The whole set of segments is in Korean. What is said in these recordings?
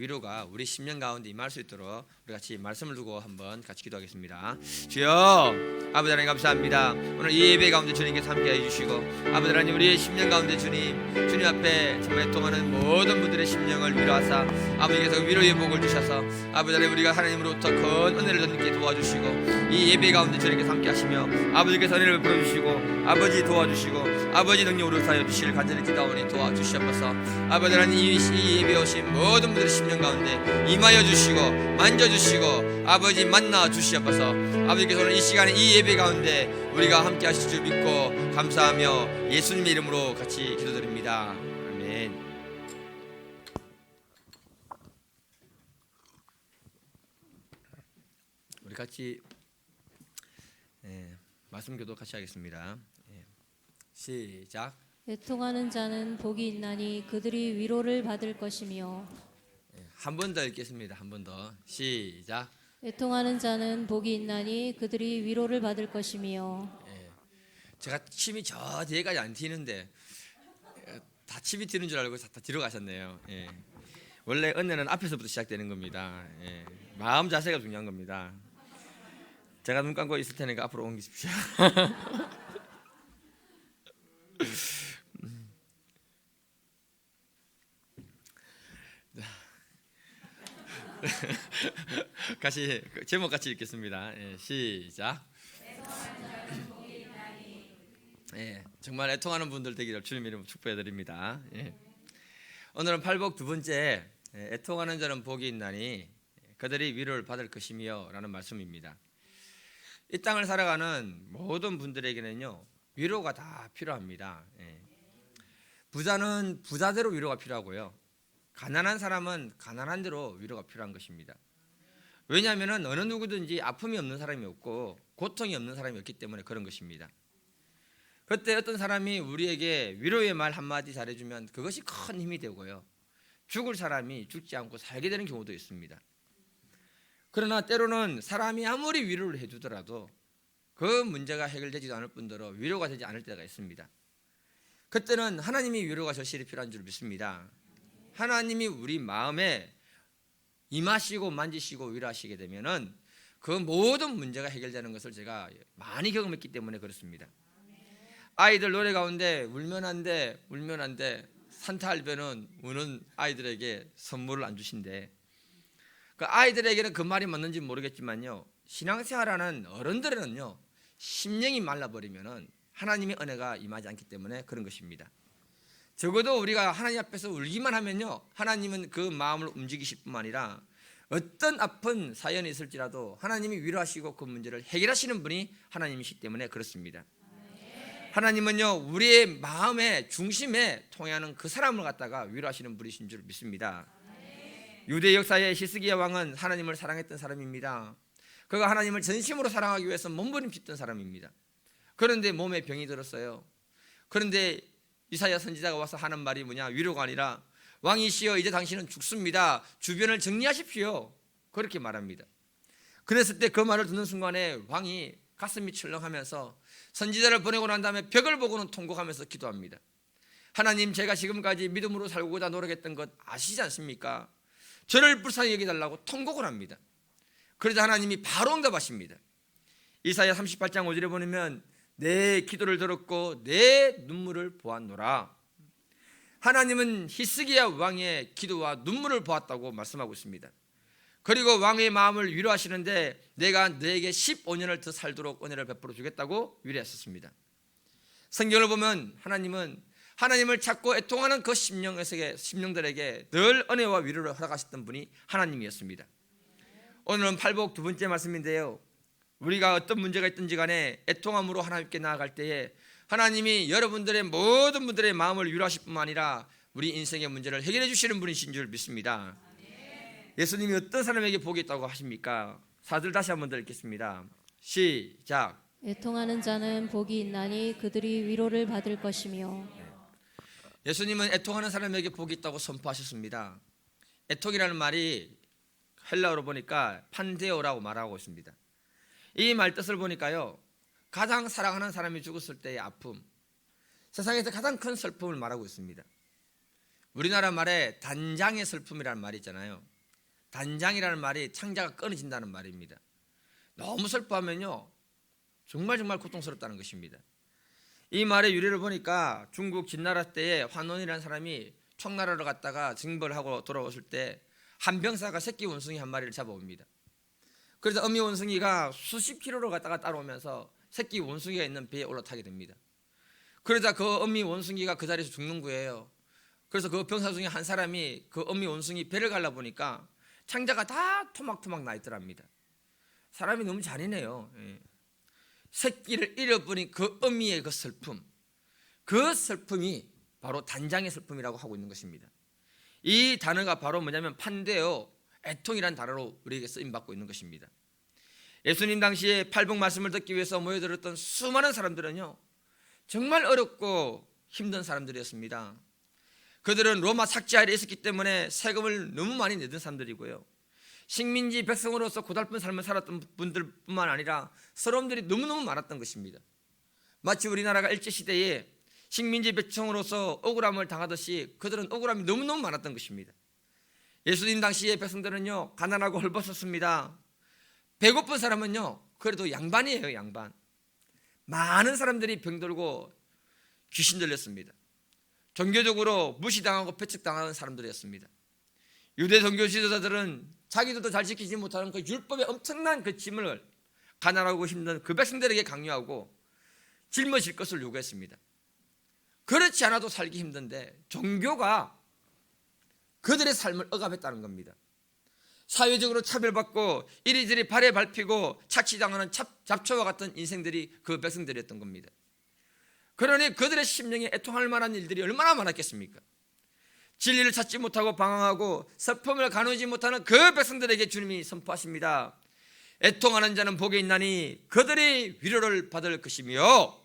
위로가 우리 심령 가운데 임할 수 있도록 우리 같이 말씀을 두고 한번 같이 기도하겠습니다. 주여, 아버지 하나님 감사합니다. 오늘 이 예배 가운데 주님께서 함께해 주시고, 아버지 하나님 우리의 심령 가운데 주님 앞에 정말 애통하는 모든 분들의 심령을 위로하사 아버지께서 위로의 복을 주셔서 아버지 하나님 우리가 하나님으로부터 큰 은혜를 얻게 도와주시고, 이 예배 가운데 주님께서 함께하시며 아버지께서 은혜를 베풀어주시고 아버지 도와주시고 아버지 능력으로 사여 주시길 간절히 기도하오니 도와주시옵소서. 아버지 하나님 이 예배에 오신 모든 분들의 심령 가운데 임하여 주시고 만져주시고 아버지 만나 주시옵소서. 아버지께서 오늘 이 시간에 이 예배 가운데 우리가 함께 하실 줄 믿고 감사하며 예수님의 이름으로 같이 기도드립니다. 아멘. 우리 같이 말씀 교도 같이 하겠습니다. 시작. 애통하는 자는 복이 있나니 그들이 위로를 받을 것이며. 한 번 더 읽겠습니다. 한 번 더. 시작. 애통하는 자는 복이 있나니 그들이 위로를 받을 것이며. 제가 침이 저 뒤에까지 안 튀는데 다 침이 튀는 줄 알고 다 뒤로 가셨네요. 원래 은혜는 앞에서부터 시작되는 겁니다. 마음 자세가 중요한 겁니다. 제가 눈 감고 있을 테니까 앞으로 옮기십시오. 같이 제목 같이 읽겠습니다. 시작. 정말 애통하는 분들 되기를 주님 이름으로 축복해 드립니다. 오늘은 팔복 두 번째, 애통하는 자는 복이 있나니 그들이 위로를 받을 것이며 라는 말씀입니다. 이 땅을 살아가는 모든 분들에게는요 위로가 다 필요합니다. 부자는 부자대로 위로가 필요하고요, 가난한 사람은 가난한 대로 위로가 필요한 것입니다. 왜냐하면 어느 누구든지 아픔이 없는 사람이 없고 고통이 없는 사람이 없기 때문에 그런 것입니다. 그때 어떤 사람이 우리에게 위로의 말 한마디 잘해주면 그것이 큰 힘이 되고요, 죽을 사람이 죽지 않고 살게 되는 경우도 있습니다. 그러나 때로는 사람이 아무리 위로를 해주더라도 그 문제가 해결되지도 않을 뿐더러 위로가 되지 않을 때가 있습니다. 그때는 하나님이 위로가 절실히 필요한 줄 믿습니다. 하나님이 우리 마음에 임하시고 만지시고 위로하시게 되면은 그 모든 문제가 해결되는 것을 제가 많이 경험했기 때문에 그렇습니다. 아이들 노래 가운데 울면 안 돼 산타할배는 우는 아이들에게 선물을 안 주신대. 그 아이들에게는 그 말이 맞는지 모르겠지만요, 신앙생활하는 어른들은요 심령이 말라버리면은 하나님의 은혜가 임하지 않기 때문에 그런 것입니다. 적어도 우리가 하나님 앞에서 울기만 하면요 하나님은 그 마음을 움직이실 뿐만 아니라 어떤 아픈 사연이 있을지라도 하나님이 위로하시고 그 문제를 해결하시는 분이 하나님이시기 때문에 그렇습니다. 하나님은요 우리의 마음의 중심에 통하는 그 사람을 갖다가 위로하시는 분이신 줄 믿습니다. 유대 역사의 히스기야 왕은 하나님을 사랑했던 사람입니다. 그가 하나님을 전심으로 사랑하기 위해서 몸부림쳤던 사람입니다. 그런데 몸에 병이 들었어요. 그런데 이사야 선지자가 와서 하는 말이 뭐냐, 위로가 아니라 왕이시여 이제 당신은 죽습니다. 주변을 정리하십시오. 그렇게 말합니다. 그랬을 때 그 말을 듣는 순간에 왕이 가슴이 철렁하면서 선지자를 보내고 난 다음에 벽을 보고는 통곡하면서 기도합니다. 하나님, 제가 지금까지 믿음으로 살고자 노력했던 것 아시지 않습니까? 저를 불쌍히 여기달라고 통곡을 합니다. 그러자 하나님이 바로 응답하십니다. 이사야 38장 5절에 보면 내 기도를 들었고 내 눈물을 보았노라. 하나님은 히스기야 왕의 기도와 눈물을 보았다고 말씀하고 있습니다. 그리고 왕의 마음을 위로하시는데 내가 너에게 15년을 더 살도록 은혜를 베풀어 주겠다고 위로했었습니다. 성경을 보면 하나님은 하나님을 찾고 애통하는 그 심령들에게 늘 은혜와 위로를 허락하셨던 분이 하나님이었습니다. 오늘은 팔복 두 번째 말씀인데요, 우리가 어떤 문제가 있든지 간에 애통함으로 하나님께 나아갈 때에 하나님이 여러분들의 모든 분들의 마음을 위로하실 뿐만 아니라 우리 인생의 문제를 해결해 주시는 분이신 줄 믿습니다. 예수님이 어떤 사람에게 복이 있다고 하십니까? 4절 다시 한번 더 읽겠습니다. 시작. 애통하는 자는 복이 있나니 그들이 위로를 받을 것이며. 예수님은 애통하는 사람에게 복이 있다고 선포하셨습니다. 애통이라는 말이 헬라어로 보니까 판데오라고 말하고 있습니다. 이 말 뜻을 보니까요, 가장 사랑하는 사람이 죽었을 때의 아픔, 세상에서 가장 큰 슬픔을 말하고 있습니다. 우리나라 말에 단장의 슬픔이라는 말이 있잖아요. 단장이라는 말이 창자가 끊어진다는 말입니다. 너무 슬퍼하면요 정말 고통스럽다는 것입니다. 이 말의 유래를 보니까 중국 진나라 때에 환원이라는 사람이 청나라로 갔다가 징벌을 하고 돌아왔을 때 한 병사가 새끼 원숭이 한 마리를 잡아옵니다. 그래서 어미 원숭이가 수십 킬로를 갔다가 따라오면서 새끼 원숭이가 있는 배에 올라타게 됩니다. 그러자 그 어미 원숭이가 그 자리에서 죽는 거예요. 그래서 그 병사 중에 한 사람이 그 어미 원숭이 배를 갈라보니까 창자가 다 토막토막 나 있더랍니다. 사람이 너무 잔인해요. 새끼를 잃어버린 그 어미의 그 슬픔이 바로 단장의 슬픔이라고 하고 있는 것입니다. 이 단어가 바로 뭐냐면 판데요 애통이라는 단어로 우리에게 쓰임받고 있는 것입니다. 예수님 당시에 팔복 말씀을 듣기 위해서 모여들었던 수많은 사람들은요 정말 어렵고 힘든 사람들이었습니다. 그들은 로마 삭제 아래에 있었기 때문에 세금을 너무 많이 내던 사람들이고요, 식민지 백성으로서 고달픈 삶을 살았던 분들뿐만 아니라 서러움들이 너무너무 많았던 것입니다. 마치 우리나라가 일제시대에 식민지 백성으로서 억울함을 당하듯이 그들은 억울함이 너무너무 많았던 것입니다. 예수님 당시의 백성들은요 가난하고 헐벗었습니다. 배고픈 사람은요 그래도 양반이에요. 양반. 많은 사람들이 병들고 귀신 들렸습니다. 종교적으로 무시당하고 배척당하는 사람들이었습니다. 유대 종교 지도자들은 자기들도 잘 지키지 못하는 그 율법의 엄청난 그 짐을 가난하고 힘든 그 백성들에게 강요하고 짊어질 것을 요구했습니다. 그렇지 않아도 살기 힘든데 종교가 그들의 삶을 억압했다는 겁니다. 사회적으로 차별받고 이리저리 발에 밟히고 착취당하는 잡초와 같은 인생들이 그 백성들이었던 겁니다. 그러니 그들의 심령에 애통할 만한 일들이 얼마나 많았겠습니까? 진리를 찾지 못하고 방황하고 슬픔을 가누지 못하는 그 백성들에게 주님이 선포하십니다. 애통하는 자는 복이 있나니 그들이 위로를 받을 것이며,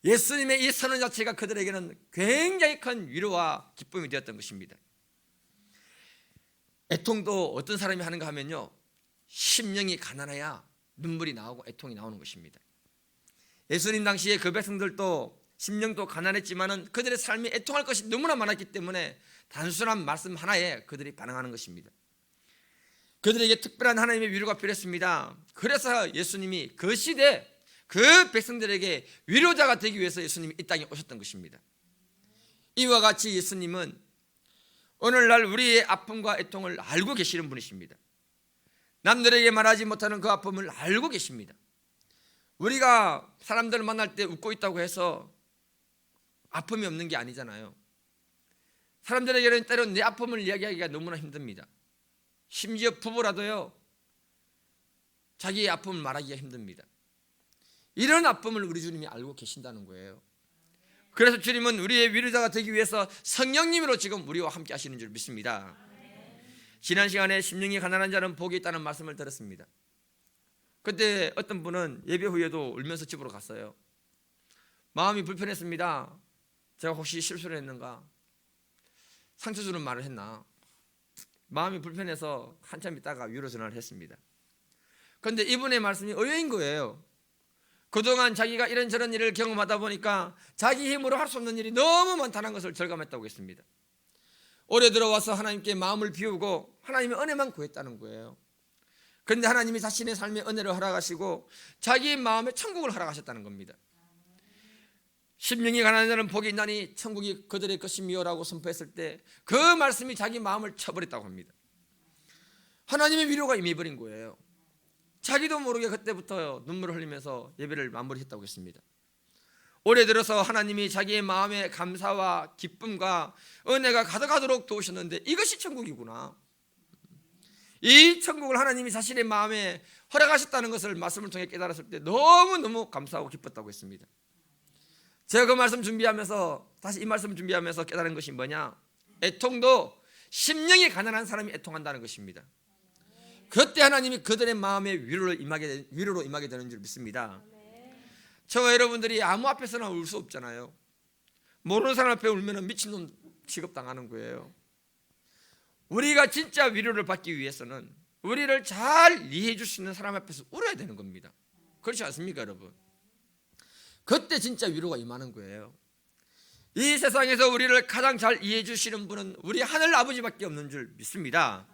예수님의 이 선언 자체가 그들에게는 굉장히 큰 위로와 기쁨이 되었던 것입니다. 애통도 어떤 사람이 하는가 하면요 심령이 가난해야 눈물이 나오고 애통이 나오는 것입니다. 예수님 당시에 그 백성들도 심령도 가난했지만은 그들의 삶이 애통할 것이 너무나 많았기 때문에 단순한 말씀 하나에 그들이 반응하는 것입니다. 그들에게 특별한 하나님의 위로가 필요했습니다. 그래서 예수님이 그 시대 그 백성들에게 위로자가 되기 위해서 예수님이 이 땅에 오셨던 것입니다. 이와 같이 예수님은 오늘날 우리의 아픔과 애통을 알고 계시는 분이십니다. 남들에게 말하지 못하는 그 아픔을 알고 계십니다. 우리가 사람들을 만날 때 웃고 있다고 해서 아픔이 없는 게 아니잖아요. 사람들에게는 때론 내 아픔을 이야기하기가 너무나 힘듭니다. 심지어 부부라도요 자기의 아픔을 말하기가 힘듭니다. 이런 아픔을 우리 주님이 알고 계신다는 거예요. 그래서 주님은 우리의 위로자가 되기 위해서 성령님으로 지금 우리와 함께 하시는 줄 믿습니다. 지난 시간에 심령이 가난한 자는 복이 있다는 말씀을 들었습니다. 그때 어떤 분은 예배 후에도 울면서 집으로 갔어요. 마음이 불편했습니다. 제가 혹시 실수를 했는가, 상처 주는 말을 했나, 마음이 불편해서 한참 있다가 위로 전화를 했습니다. 그런데 이분의 말씀이 의외인 거예요. 그동안 자기가 이런저런 일을 경험하다 보니까 자기 힘으로 할 수 없는 일이 너무 많다는 것을 절감했다고 했습니다. 올해 들어와서 하나님께 마음을 비우고 하나님의 은혜만 구했다는 거예요. 그런데 하나님이 자신의 삶의 은혜를 허락하시고 자기의 마음에 천국을 허락하셨다는 겁니다. 심령이 가난한 자는 복이 있나니 천국이 그들의 것이며 라고 선포했을 때 그 말씀이 자기 마음을 쳐버렸다고 합니다. 하나님의 위로가 임해버린 거예요. 자기도 모르게 그때부터 눈물을 흘리면서 예배를 마무리했다고 했습니다. 올해 들어서 하나님이 자기의 마음에 감사와 기쁨과 은혜가 가득하도록 도우셨는데 이것이 천국이구나, 이 천국을 하나님이 자신의 마음에 허락하셨다는 것을 말씀을 통해 깨달았을 때 너무너무 감사하고 기뻤다고 했습니다. 제가 그 말씀 준비하면서 다시 이 말씀 준비하면서 깨달은 것이 뭐냐, 애통도 심령이 가난한 사람이 애통한다는 것입니다. 그때 하나님이 그들의 마음에 위로로 임하게 되는 줄 믿습니다. 저와 여러분들이 아무 앞에서나 울 수 없잖아요. 모르는 사람 앞에 울면 미친놈 취급당하는 거예요. 우리가 진짜 위로를 받기 위해서는 우리를 잘 이해해 줄 수 있는 사람 앞에서 울어야 되는 겁니다. 그렇지 않습니까 여러분? 그때 진짜 위로가 임하는 거예요. 이 세상에서 우리를 가장 잘 이해해 주시는 분은 우리 하늘 아버지밖에 없는 줄 믿습니다.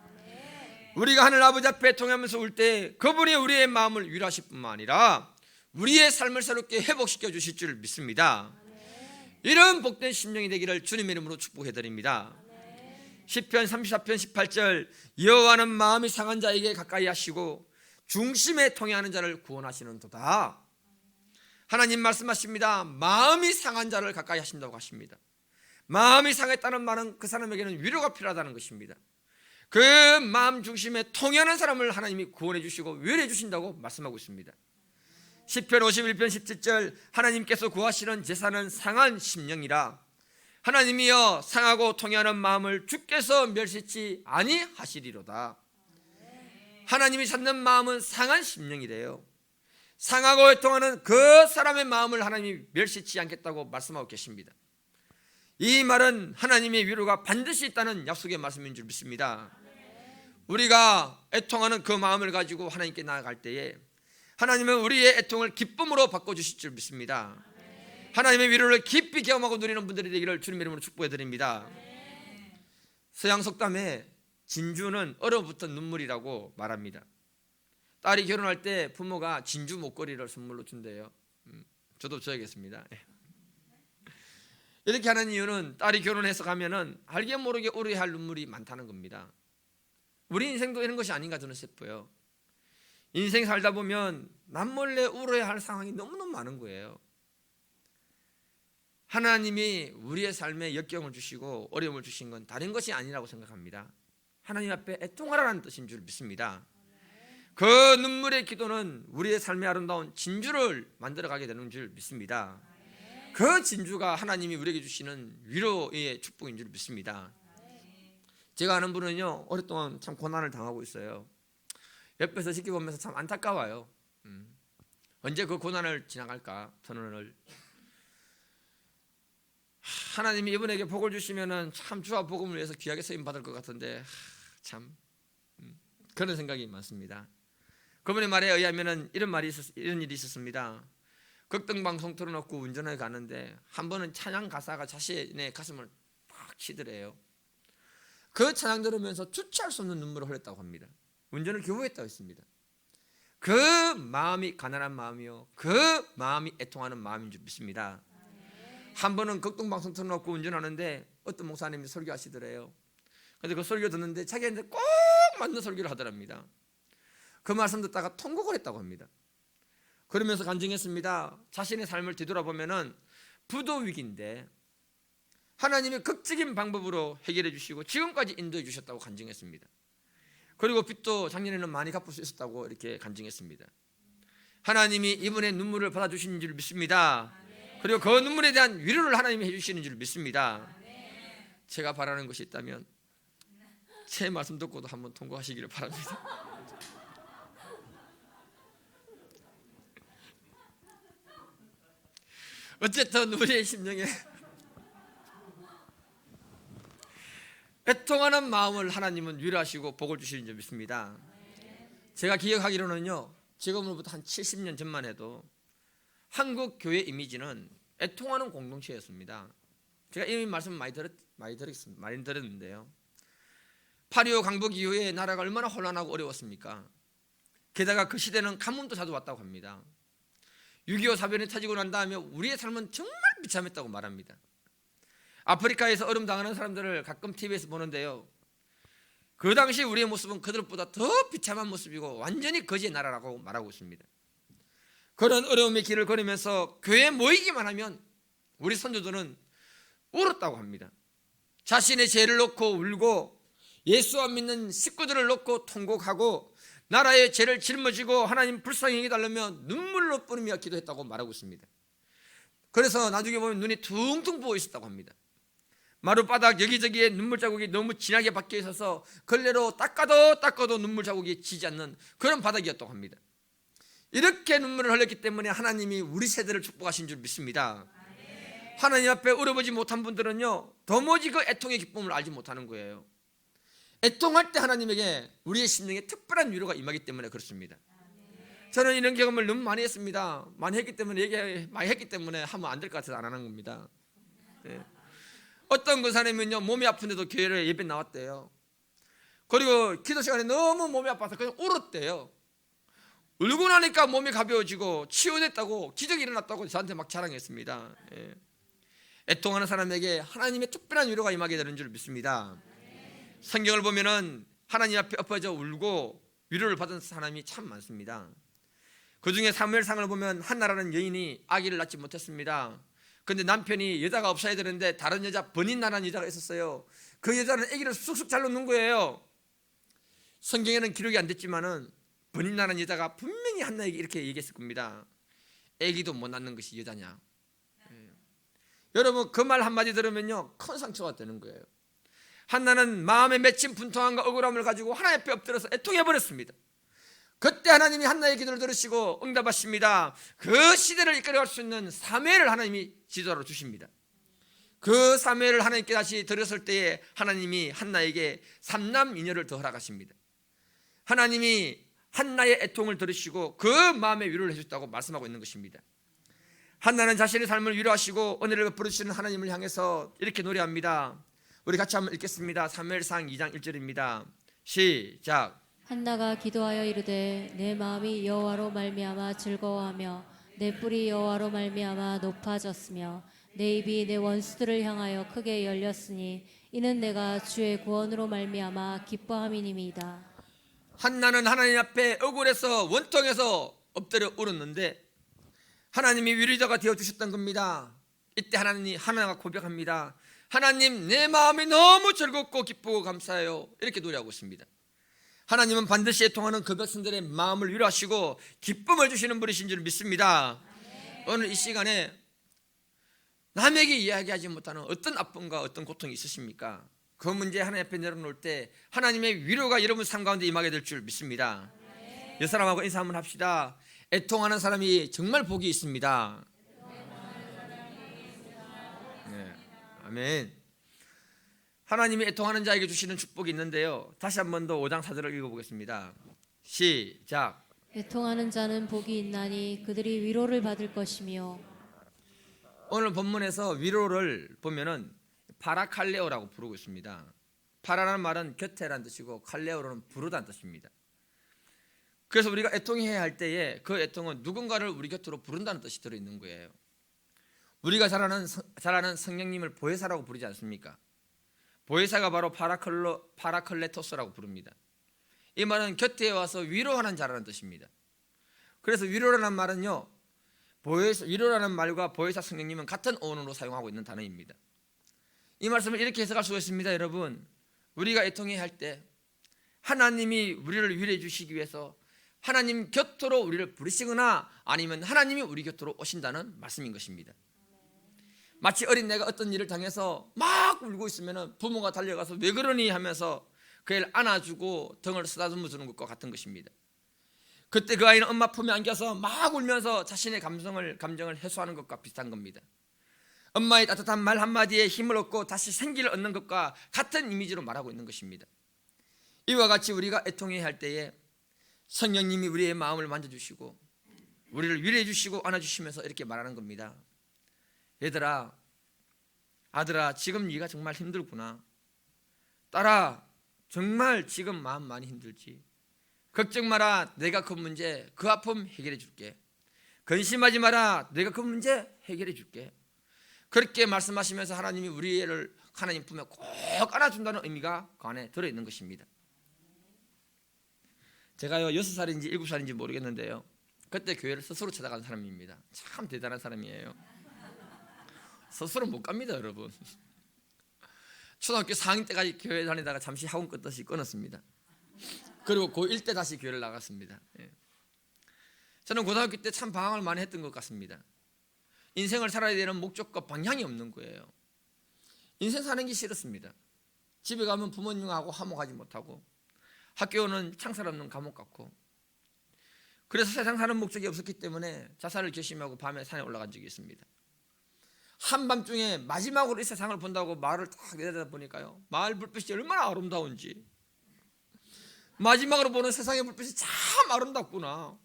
우리가 하늘 아버지 앞에 통하면서 울 때 그분이 우리의 마음을 위로하실 뿐만 아니라 우리의 삶을 새롭게 회복시켜 주실 줄 믿습니다. 이런 복된 심령이 되기를 주님의 이름으로 축복해 드립니다. 시편 34편 18절, 여호와는 마음이 상한 자에게 가까이 하시고 중심에 통해하는 자를 구원하시는도다. 하나님 말씀하십니다. 마음이 상한 자를 가까이 하신다고 하십니다. 마음이 상했다는 말은 그 사람에게는 위로가 필요하다는 것입니다. 그 마음 중심에 통하는 사람을 하나님이 구원해 주시고 위로해 주신다고 말씀하고 있습니다. 시편 51편 17절, 하나님께서 구하시는 제사는 상한 심령이라. 하나님이여 상하고 통하는 마음을 주께서 멸시치 아니하시리로다. 하나님이 찾는 마음은 상한 심령이래요. 상하고 애통하는 그 사람의 마음을 하나님이 멸시치 않겠다고 말씀하고 계십니다. 이 말은 하나님의 위로가 반드시 있다는 약속의 말씀인 줄 믿습니다. 우리가 애통하는 그 마음을 가지고 하나님께 나아갈 때에 하나님은 우리의 애통을 기쁨으로 바꿔주실 줄 믿습니다. 하나님의 위로를 깊이 경험하고 누리는 분들이 되기를 주님의 이름으로 축복해 드립니다. 서양 속담에 진주는 얼어붙은 눈물이라고 말합니다. 딸이 결혼할 때 부모가 진주 목걸이를 선물로 준대요. 저도 줘야겠습니다. 이렇게 하는 이유는 딸이 결혼해서 가면은 알게 모르게 울어야 할 눈물이 많다는 겁니다. 우리 인생도 이런 것이 아닌가 저는 싶어요. 인생 살다 보면 남몰래 울어야 할 상황이 너무너무 많은 거예요. 하나님이 우리의 삶에 역경을 주시고 어려움을 주신 건 다른 것이 아니라고 생각합니다. 하나님 앞에 애통하라는 뜻인 줄 믿습니다. 그 눈물의 기도는 우리의 삶의 아름다운 진주를 만들어가게 되는 줄 믿습니다. 그 진주가 하나님이 우리에게 주시는 위로의 축복인 줄 믿습니다. 제가 아는 분은요, 오랫동안 참 고난을 당하고 있어요. 옆에서 지켜보면서 참 안타까워요. 언제 그 고난을 지나갈까? 터널을. 하나님이 이분에게 복을 주시면은 참 주와 복음을 위해서 귀하게 쓰임 받을 것 같은데 참 그런 생각이 많습니다. 그분의 말에 의하면은 이런 일이 있었습니다. 극등방송 틀어놓고 운전을 가는데 한 번은 찬양 가사가 자신의 가슴을 팍 치더래요. 그 찬양 들으면서 주체할 수 없는 눈물을 흘렸다고 합니다. 운전을 겨우 했다고 했습니다. 그 마음이 가난한 마음이요, 그 마음이 애통하는 마음인 줄 믿습니다. 한 번은 극동방송 틀어놓고 운전하는데 어떤 목사님이 설교하시더래요. 근데 그 설교 듣는데 자기한테 꼭 맞는 설교를 하더랍니다. 그 말씀 듣다가 통곡을 했다고 합니다. 그러면서 간증했습니다. 자신의 삶을 뒤돌아보면은 부도 위기인데 하나님이 극적인 방법으로 해결해 주시고 지금까지 인도해 주셨다고 간증했습니다. 그리고 빚도 작년에는 많이 갚을 수 있었다고 이렇게 간증했습니다. 하나님이 이분의 눈물을 받아주시는 줄 믿습니다. 그리고 그 눈물에 대한 위로를 하나님이 해주시는 줄 믿습니다. 제가 바라는 것이 있다면 제 말씀 듣고도 한번 통과하시기를 바랍니다. 어쨌든 우리의 심령에 애통하는 마음을 하나님은 위로하시고 복을 주시는 줄 믿습니다. 제가 기억하기로는요, 지금으로부터 한 70년 전만 해도 한국 교회 이미지는 애통하는 공동체였습니다. 제가 이미 말씀 많이 들었는데요. 8.25 강북 이후에 나라가 얼마나 혼란하고 어려웠습니까? 게다가 그 시대는 가뭄도 자주 왔다고 합니다. 6.25 사변이 터지고 난 다음에 우리의 삶은 정말 비참했다고 말합니다. 아프리카에서 얼음 당하는 사람들을 가끔 TV에서 보는데요, 그 당시 우리의 모습은 그들보다 더 비참한 모습이고 완전히 거지의 나라라고 말하고 있습니다. 그런 어려움의 길을 걸으면서 교회에 모이기만 하면 우리 선조들은 울었다고 합니다. 자신의 죄를 놓고 울고 예수와 믿는 식구들을 놓고 통곡하고 나라의 죄를 짊어지고 하나님 불쌍히 여기달라며 눈물로 뿌리며 기도했다고 말하고 있습니다. 그래서 나중에 보면 눈이 퉁퉁 부어 있었다고 합니다. 마룻바닥 여기저기에 눈물 자국이 너무 진하게 박혀 있어서 걸레로 닦아도 눈물 자국이 지지 않는 그런 바닥이었다고 합니다. 이렇게 눈물을 흘렸기 때문에 하나님이 우리 세대를 축복하신 줄 믿습니다. 하나님 앞에 울어보지 못한 분들은요, 도무지 그 애통의 기쁨을 알지 못하는 거예요. 애통할 때 하나님에게 우리의 심령에 특별한 위로가 임하기 때문에 그렇습니다. 저는 이런 경험을 너무 많이 했습니다. 많이 했기 때문에 하면 안 될 것 같아서 안 하는 겁니다. 예. 어떤 그 사람은요 몸이 아픈데도 교회를 예배 나왔대요. 그리고 기도 시간에 너무 몸이 아파서 그냥 울었대요. 울고 나니까 몸이 가벼워지고 치유됐다고, 기적이 일어났다고 저한테 막 자랑했습니다. 예. 애통하는 사람에게 하나님의 특별한 위로가 임하게 되는 줄 믿습니다. 성경을 보면은 하나님 앞에 엎어져 울고 위로를 받은 사람이 참 많습니다. 그 중에 사무엘상을 보면 한나라는 여인이 아기를 낳지 못했습니다. 그런데 남편이 여자가 없어야 되는데 다른 여자, 버닌나라는 여자가 있었어요. 그 여자는 아기를 쑥쑥 잘 놓는 거예요. 성경에는 기록이 안 됐지만은 버닌나라는 여자가 분명히 한나에게 이렇게 얘기했을 겁니다. 아기도 못 낳는 것이 여자냐. 여러분 그 말 한마디 들으면요 큰 상처가 되는 거예요. 한나는 마음에 맺힌 분통함과 억울함을 가지고 하나님 앞에 엎드려서 애통해버렸습니다. 그때 하나님이 한나의 기도를 들으시고 응답하십니다. 그 시대를 이끌어갈 수 있는 사무엘을 하나님이 지도자로 주십니다. 그 사무엘을 하나님께 다시 들었을 때에 하나님이 한나에게 삼남이녀를 더 허락하십니다. 하나님이 한나의 애통을 들으시고 그 마음의 위로를 해주셨다고 말씀하고 있는 것입니다. 한나는 자신의 삶을 위로하시고 은혜를 베풀으시는 하나님을 향해서 이렇게 노래합니다. 우리 같이 한번 읽겠습니다. 사무엘상 2장 1절입니다. 시작. 한나가 기도하여 이르되 내 마음이 여호와로 말미암아 즐거워하며 내 뿔이 여호와로 말미암아 높아졌으며 내 입이 내 원수들을 향하여 크게 열렸으니 이는 내가 주의 구원으로 말미암아 기뻐함이니이다. 한나는 하나님 앞에 억울해서 원통해서 엎드려 울었는데 하나님이 위로자가 되어주셨던 겁니다. 이때 하나가 고백합니다. 하나님 내 마음이 너무 즐겁고 기쁘고 감사해요. 이렇게 노래하고 있습니다. 하나님은 반드시 애통하는 그 백성들의 마음을 위로하시고 기쁨을 주시는 분이신 줄 믿습니다. 오늘 이 시간에 남에게 이야기하지 못하는 어떤 아픔과 어떤 고통이 있으십니까? 그 문제 하나님 앞에 내려놓을 때 하나님의 위로가 여러분 삶 가운데 임하게 될 줄 믿습니다. 이 사람하고 인사 한번 합시다. 애통하는 사람이 정말 복이 있습니다. 네, 아멘. 하나님이 애통하는 자에게 주시는 축복이 있는데요. 다시 한 번 더 5장 4절을 읽어보겠습니다. 시작. 애통하는 자는 복이 있나니 그들이 위로를 받을 것이며. 오늘 본문에서 위로를 보면은 파라칼레오라고 부르고 있습니다. 파라라는 말은 곁에라는 뜻이고 칼레오로는 부르다는 뜻입니다. 그래서 우리가 애통해야 할 때에 그 애통은 누군가를 우리 곁으로 부른다는 뜻이 들어있는 거예요. 우리가 잘 아는 성령님을 보혜사라고 부르지 않습니까? 보혜사가 바로 파라클레토스라고 부릅니다. 이 말은 곁에 와서 위로하는 자라는 뜻입니다. 그래서 위로라는 말은요, 위로라는 말과 보혜사 성령님은 같은 어원으로 사용하고 있는 단어입니다. 이 말씀을 이렇게 해석할 수가 있습니다. 여러분, 우리가 애통해야 할 때 하나님이 우리를 위로해 주시기 위해서 하나님 곁으로 우리를 부르시거나 아니면 하나님이 우리 곁으로 오신다는 말씀인 것입니다. 마치 어린애가 어떤 일을 당해서 막 울고 있으면 부모가 달려가서 왜 그러니 하면서 그 애를 안아주고 등을 쓰다듬어 주는 것과 같은 것입니다. 그때 그 아이는 엄마 품에 안겨서 막 울면서 자신의 감정을 해소하는 것과 비슷한 겁니다. 엄마의 따뜻한 말 한마디에 힘을 얻고 다시 생기를 얻는 것과 같은 이미지로 말하고 있는 것입니다. 이와 같이 우리가 애통해야 할 때에 성령님이 우리의 마음을 만져주시고 우리를 위로해 주시고 안아주시면서 이렇게 말하는 겁니다. 얘들아, 아들아, 지금 네가 정말 힘들구나. 딸아, 정말 지금 마음 많이 힘들지. 걱정 마라. 내가 그 문제, 그 아픔 해결해 줄게. 근심하지 마라. 내가 그 문제 해결해 줄게. 그렇게 말씀하시면서 하나님이 우리 애를 하나님 품에 꼭 안아준다는 의미가 그 안에 들어있는 것입니다. 제가요 6살인지 7살인지 모르겠는데요, 그때 교회를 스스로 찾아간 사람입니다. 참 대단한 사람이에요. 스스로 못 갑니다, 여러분. 초등학교 4학년 때까지 교회 다니다가 잠시 학원 끊듯이 끊었습니다. 그리고 고1 때 다시 교회를 나갔습니다. 저는 고등학교 때 참 방황을 많이 했던 것 같습니다. 인생을 살아야 되는 목적과 방향이 없는 거예요. 인생 사는 게 싫었습니다. 집에 가면 부모님하고 화목하지 못하고 학교는 창살 없는 감옥 같고, 그래서 세상 사는 목적이 없었기 때문에 자살을 결심하고 밤에 산에 올라간 적이 있습니다. 한밤중에 마지막으로 이 세상을 본다고 마을을 딱 내려다보니까요, 마을 불빛이 얼마나 아름다운지, 마지막으로 보는 세상의 불빛이 참 아름답구나.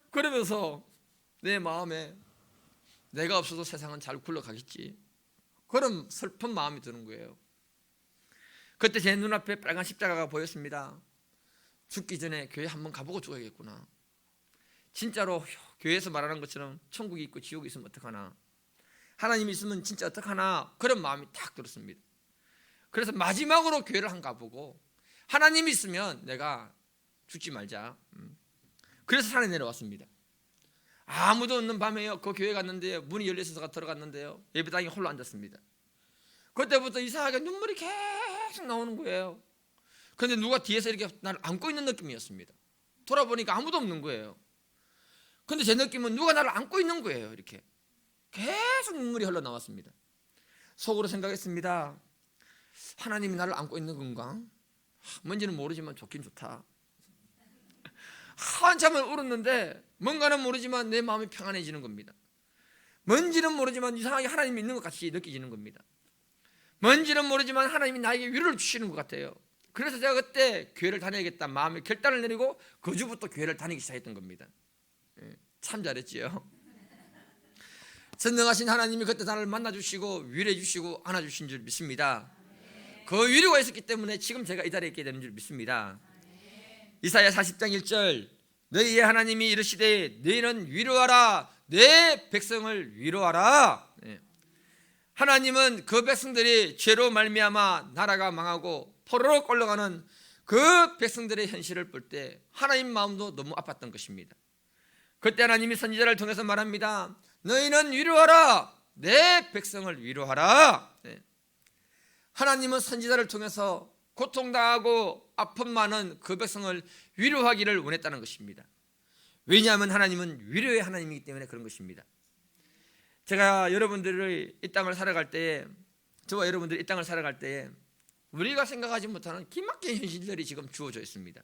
그러면서 내 마음에 내가 없어도 세상은 잘 굴러가겠지, 그런 슬픈 마음이 드는 거예요. 그때 제 눈앞에 빨간 십자가가 보였습니다. 죽기 전에 교회 한번 가보고 죽어야겠구나. 진짜로 교회에서 말하는 것처럼 천국이 있고 지옥이 있으면 어떡하나, 하나님이 있으면 진짜 어떡하나, 그런 마음이 딱 들었습니다. 그래서 마지막으로 교회를 한번 가보고 하나님이 있으면 내가 죽지 말자. 그래서 산에 내려왔습니다. 아무도 없는 밤에요. 그 교회 갔는데요, 문이 열려 있어서 들어갔는데요, 예배당에 홀로 앉았습니다. 그때부터 이상하게 눈물이 계속 나오는 거예요. 그런데 누가 뒤에서 이렇게 나를 안고 있는 느낌이었습니다. 돌아보니까 아무도 없는 거예요. 근데 제 느낌은 누가 나를 안고 있는 거예요. 이렇게 계속 눈물이 흘러나왔습니다. 속으로 생각했습니다. 하나님이 나를 안고 있는 건가? 뭔지는 모르지만 좋긴 좋다. 한참을 울었는데 뭔가는 모르지만 내 마음이 평안해지는 겁니다. 뭔지는 모르지만 이상하게 하나님이 있는 것 같이 느껴지는 겁니다. 뭔지는 모르지만 하나님이 나에게 위로를 주시는 것 같아요. 그래서 제가 그때 교회를 다녀야겠다 마음의 결단을 내리고 그 주부터 교회를 다니기 시작했던 겁니다. 참 잘했지요. 선능하신 하나님이 그때 나를 만나주시고 위로해 주시고 안아주신 줄 믿습니다. 그 위로가 있었기 때문에 지금 제가 이 자리에 있게 되는 줄 믿습니다. 이사야 40장 1절, 너희의 하나님이 이르시되 너희는 위로하라, 내 백성을 위로하라. 하나님은 그 백성들이 죄로 말미암아 나라가 망하고 포로로 끌려가는 그 백성들의 현실을 볼 때 하나님 마음도 너무 아팠던 것입니다. 그때 하나님이 선지자를 통해서 말합니다. 너희는 위로하라, 내 백성을 위로하라. 하나님은 선지자를 통해서 고통당하고 아픔 많은 그 백성을 위로하기를 원했다는 것입니다. 왜냐하면 하나님은 위로의 하나님이기 때문에 그런 것입니다. 제가 여러분들을 이 땅을 살아갈 때에, 저와 여러분들이 이 땅을 살아갈 때에 우리가 생각하지 못하는 기막힌 현실들이 지금 주어져 있습니다.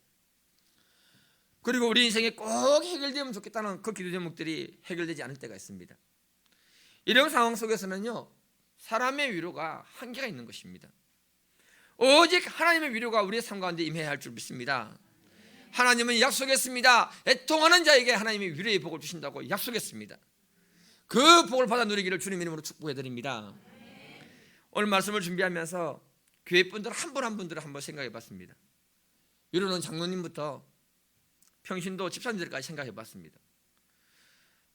그리고 우리 인생에 꼭 해결되면 좋겠다는 그 기도 제목들이 해결되지 않을 때가 있습니다. 이런 상황 속에서는요, 사람의 위로가 한계가 있는 것입니다. 오직 하나님의 위로가 우리의 삶 가운데 임해야 할 줄 믿습니다. 하나님은 약속했습니다. 애통하는 자에게 하나님이 위로의 복을 주신다고 약속했습니다. 그 복을 받아 누리기를 주님 이름으로 축복해드립니다. 오늘 말씀을 준비하면서 교회 분들 한 분 한 분들을 한번 생각해 봤습니다. 위로는 장로님부터 평신도 집사님들까지 생각해 봤습니다.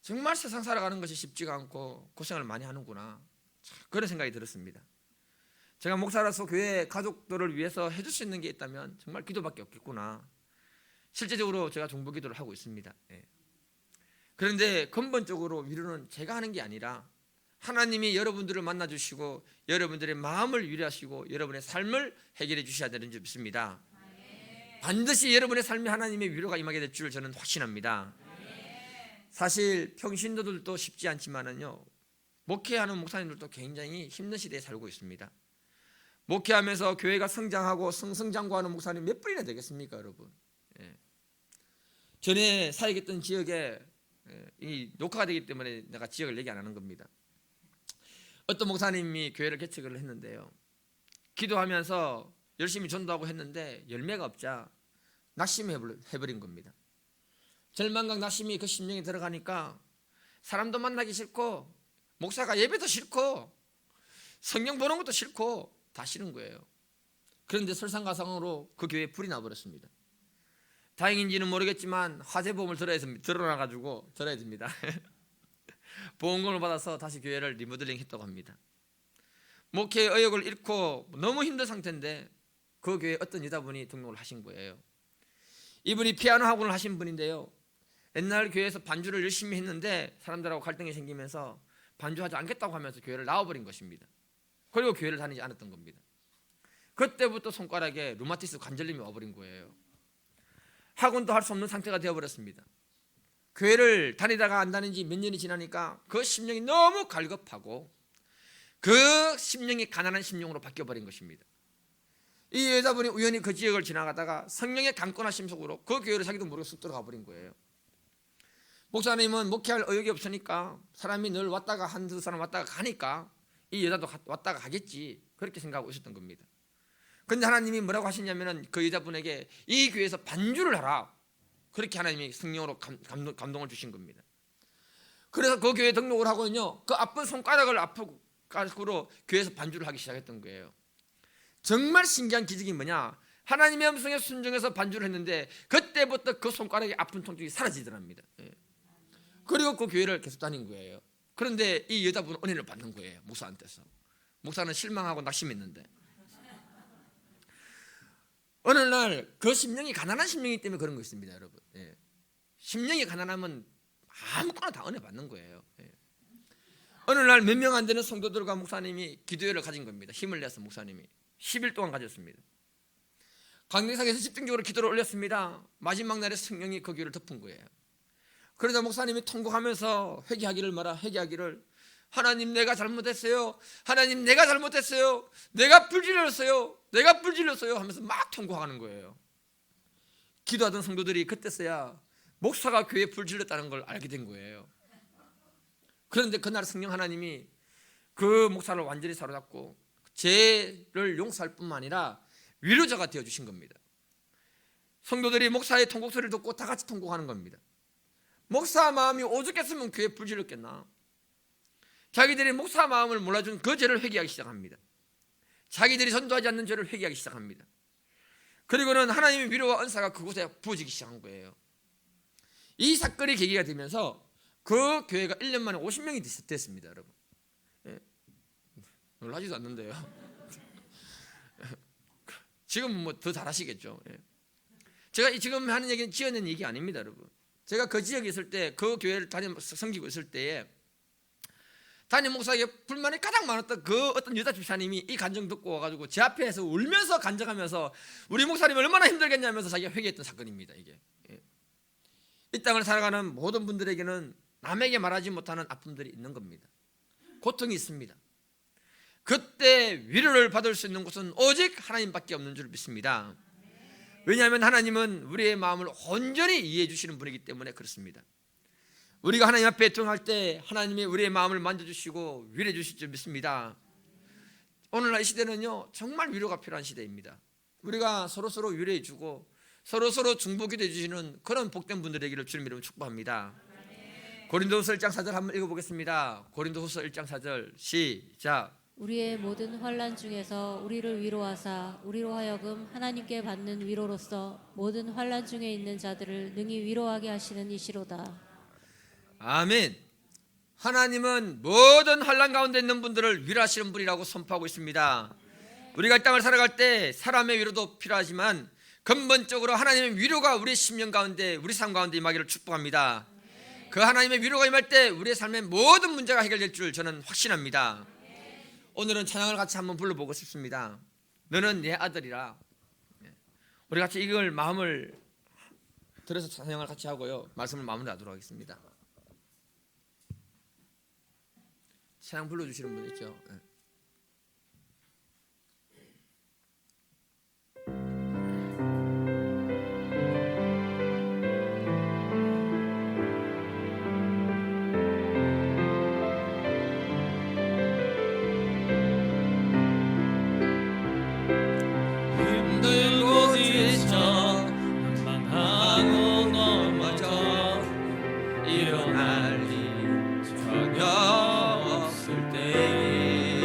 정말 세상 살아가는 것이 쉽지가 않고 고생을 많이 하는구나, 그런 생각이 들었습니다. 제가 목사로서 교회 가족들을 위해서 해줄 수 있는 게 있다면 정말 기도밖에 없겠구나. 실제적으로 제가 중보기도를 하고 있습니다. 그런데 근본적으로 위로는 제가 하는 게 아니라 하나님이 여러분들을 만나주시고 여러분들의 마음을 위로하시고 여러분의 삶을 해결해 주셔야 되는 줄 믿습니다. 반드시 여러분의 삶에 하나님의 위로가 임하게 될 줄 저는 확신합니다. 사실 평신도들도 쉽지 않지만은요, 목회하는 목사님들도 굉장히 힘든 시대에 살고 있습니다. 목회하면서 교회가 성장하고 승승장구하는 목사님 몇 분이나 되겠습니까, 여러분? 전에 사역했던 지역에 이 녹화가 되기 때문에 내가 지역을 얘기 안 하는 겁니다. 어떤 목사님이 교회를 개척을 했는데요, 기도하면서 열심히 전도하고 했는데 열매가 없자 낙심해버린 겁니다. 절망과 낙심이 그 심령에 들어가니까 사람도 만나기 싫고 목사가 예배도 싫고 성경 보는 것도 싫고 다 싫은 거예요. 그런데 설상가상으로 그 교회에 불이 나버렸습니다. 다행인지는 모르겠지만 화재보험을 들어야 됩니다. 보험금을 받아서 다시 교회를 리모델링 했다고 합니다. 목회의 의욕을 잃고 너무 힘든 상태인데 그 교회에 어떤 여자분이 등록을 하신 거예요. 이분이 피아노 학원을 하신 분인데요, 옛날 교회에서 반주를 열심히 했는데 사람들하고 갈등이 생기면서 반주하지 않겠다고 하면서 교회를 나와버린 것입니다. 그리고 교회를 다니지 않았던 겁니다. 그때부터 손가락에 루마티스 관절염이 와버린 거예요. 학원도 할 수 없는 상태가 되어버렸습니다. 교회를 다니다가 안 다닌 지 몇 년이 지나니까 그 심령이 너무 갈급하고 그 심령이 가난한 심령으로 바뀌어버린 것입니다. 이 여자분이 우연히 그 지역을 지나가다가 성령의 강권하심 속으로 그 교회를 자기도 모르게 쑥 들어가 버린 거예요. 목사님은 목회할 의욕이 없으니까 사람이 늘 왔다가 한두 사람 왔다가 가니까 이 여자도 왔다가 가겠지, 그렇게 생각하고 있었던 겁니다. 그런데 하나님이 뭐라고 하시냐면은 그 여자분에게 이 교회에서 반주를 하라, 그렇게 하나님이 성령으로 감동을 주신 겁니다. 그래서 그 교회에 등록을 하고는요, 그 아픈 손가락을 가지고 교회에서 반주를 하기 시작했던 거예요. 정말 신기한 기적이 뭐냐? 하나님의 음성에 순종해서 반주를 했는데 그때부터 그 손가락에 아픈 통증이 사라지더랍니다. 그리고 그 교회를 계속 다닌 거예요. 그런데 이 여자분은 은혜를 받는 거예요. 목사한테서. 목사는 실망하고 낙심했는데 어느 날 그 심령이 가난한 심령이기 때문에 그런 거 있습니다, 여러분. 심령이 가난하면 아무거나 다 은혜 받는 거예요. 어느 날 몇 명 안 되는 성도들과 목사님이 기도회를 가진 겁니다. 힘을 내서 목사님이 10일 동안 가졌습니다. 강릉상에서 집중적으로 기도를 올렸습니다. 마지막 날에 성령이 그 교회를 덮은 거예요. 그러자 목사님이 통곡하면서 회개하기를 회개하기를 하나님 내가 잘못했어요. 하나님 내가 잘못했어요. 내가 불질렀어요. 내가 불질렀어요 하면서 막 통곡하는 거예요. 기도하던 성도들이 그때서야 목사가 교회에 불질렀다는 걸 알게 된 거예요. 그런데 그날 성령 하나님이 그 목사를 완전히 사로잡고 죄를 용서할 뿐만 아니라 위로자가 되어주신 겁니다. 성도들이 목사의 통곡 소리를 듣고 다 같이 통곡하는 겁니다. 목사 마음이 오죽했으면 교회에 불질렀겠나. 자기들이 목사 마음을 몰라준 그 죄를 회개하기 시작합니다. 자기들이 전도하지 않는 죄를 회개하기 시작합니다. 그리고는 하나님의 위로와 은사가 그곳에 부어지기 시작한 거예요. 이 사건이 계기가 되면서 그 교회가 1년 만에 50명이 됐습니다, 여러분. 놀라지도 않는데요. 지금 뭐 더 잘하시겠죠. 제가 지금 하는 얘기는 지어낸 얘기 아닙니다, 여러분. 제가 그 지역에 있을 때, 그 교회를 섬기고 있을 때에 담임 목사에게 불만이 가장 많았던 그 어떤 여자 집사님이 이 간증 듣고 와가지고 제 앞에서 울면서 간증하면서 우리 목사님 얼마나 힘들겠냐면서 자기가 회개했던 사건입니다. 이게 이 땅을 살아가는 모든 분들에게는 남에게 말하지 못하는 아픔들이 있는 겁니다. 고통이 있습니다. 그때 위로를 받을 수 있는 곳은 오직 하나님밖에 없는 줄 믿습니다. 왜냐하면 하나님은 우리의 마음을 온전히 이해해 주시는 분이기 때문에 그렇습니다. 우리가 하나님 앞에 애통할 때 하나님이 우리의 마음을 만져주시고 위로해 주실 줄 믿습니다. 오늘날 이 시대는요 정말 위로가 필요한 시대입니다. 우리가 서로서로 위로해 주고 서로서로 중보기도해 주시는 그런 복된 분들에게를 주님 이름으로 축복합니다. 고린도후서 1장 4절 한번 읽어보겠습니다. 고린도후서 1장 4절 시작. 우리의 모든 환난 중에서 우리를 위로하사 우리로 하여금 하나님께 받는 위로로서 모든 환난 중에 있는 자들을 능히 위로하게 하시는 이시로다. 아멘. 하나님은 모든 환난 가운데 있는 분들을 위로하시는 분이라고 선포하고 있습니다. 우리가 이 땅을 살아갈 때 사람의 위로도 필요하지만 근본적으로 하나님의 위로가 우리의 심령 가운데 우리 삶 가운데 임하기를 축복합니다. 그 하나님의 위로가 임할 때 우리의 삶의 모든 문제가 해결될 줄 저는 확신합니다. 오늘은 찬양을 같이 한번 불러보고 싶습니다. 너는 내 아들이라. 우리 같이 이걸 마음을 들어서 찬양을 같이 하고요 말씀을 마무리하도록 하겠습니다. 찬양 불러주시는 분 있죠? 힘들고 지쳐 방황하고 넘어져 일어날 일 전혀 없을 때에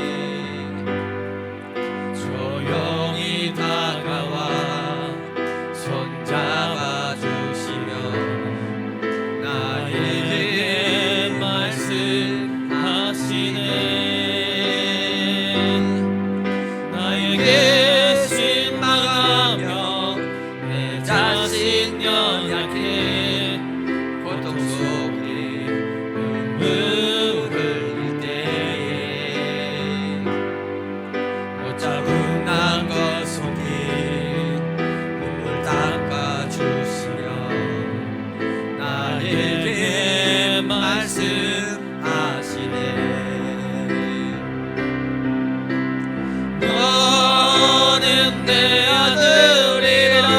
조용히 다가와 손잡아 주시며 나에게 말씀하시네. 나에게 실망하며 내 자신 연약해 고통 속에 눈물 흘릴 때에 못 잡은 나것 속에 눈물 닦아주시며 나에게 말씀하시네. 너는 내 아들이라.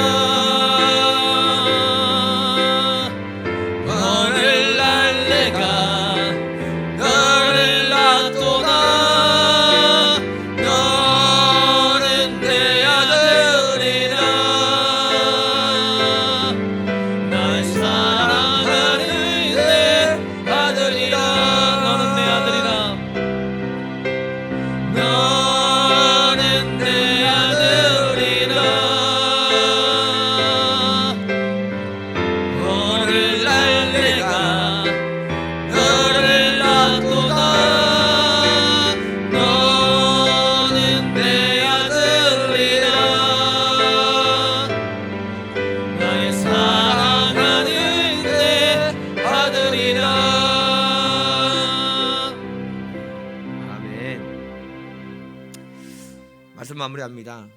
마무리합니다.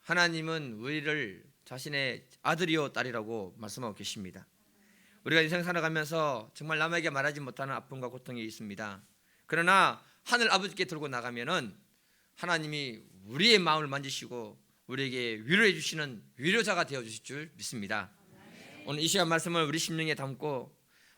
하나님은 우리를 자신의 아들이요 딸이라고 말씀하고 계십니다. 우리가 인생 살아가면서 정말 남에게 말하지 못하는 아픔과 고통이 있습니다. 그러나 하늘 아버지께 들고 나가면은 하나님이 우리의 마음을 만지시고 우리에게 위로해 주시는 위로자가 되어 주실 줄 믿습니다. 오늘 이 시간 말씀을 우리 심령에 담고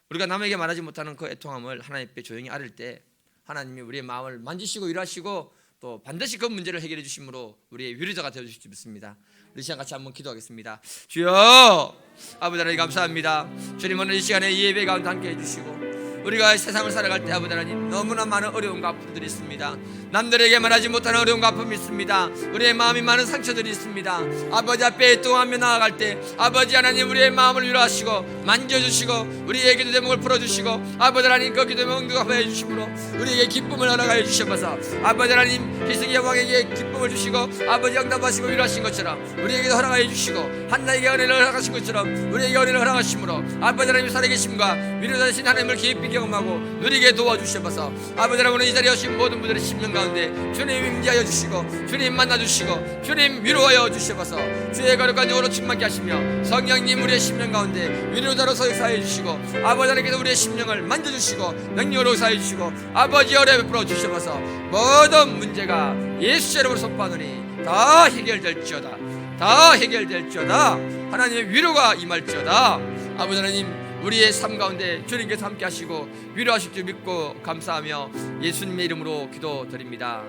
우리가 남에게 말하지 못하는 그 애통함을 하나님 앞에 조용히 아릴 때 하나님이 우리의 마음을 만지시고 위로하시고 또 반드시 그 문제를 해결해 주심으로 우리의 위로자가 되어 주실 줄 믿습니다. 우리 시간 같이 한번 기도하겠습니다. 주여, 아버지 하나님 감사합니다. 주님 오늘 이 시간에 이 예배 가운데 함께 해주시고 우리가 세상을 살아갈 때 아버지 하나님 너무나 많은 어려움과 아픔들이 있습니다. 남들에게 말하지 못하는 어려움과 아픔이 있습니다. 우리의 마음이 많은 상처들이 있습니다. 아버지 앞에 애통하며 나아갈 때 아버지 하나님 우리의 마음을 위로하시고 만져주시고 우리의 기도 제목을 풀어주시고 아버지 하나님 그 기도 제목 응답하여 주심으로 우리에게 기쁨을 허락하여 주셔서 아버지 하나님 기승의 왕에게 기쁨을 주시고 아버지 응답하시고 위로하신 것처럼 우리에게도 허락하여 주시고 한나에게 은혜를 허락하신 것처럼 우리에게 은혜를 허락하심으로 아버지 하나님 살아계심과 위로자 되신 하나님을 깊이 경험하고 누리게 도와주셔서 아버지 하나님 오늘 이 자리에 오신 모든 분들의 심령 가운데 주님 임재하여 주시고 주님 만나주시고 주님 위로하여 주셔서 주의 거룩한 영으로 충만케 하시며 성령님 우리의 심령 가운데 위로자로서 역사해 주시고 아버지 하나님께서 우리의 심령을 만져주시고 능력으로 역사해 주시고 아버지 어뢰 베풀어 주셔서 모든 문제가 예수 이름으로 선포하노니 다 해결될지어다. 다 해결될지어다. 하나님의 위로가 임할지어다. 아버지 하나님 우리의 삶 가운데 주님께서 함께 하시고 위로하실 줄 믿고 감사하며 예수님의 이름으로 기도드립니다.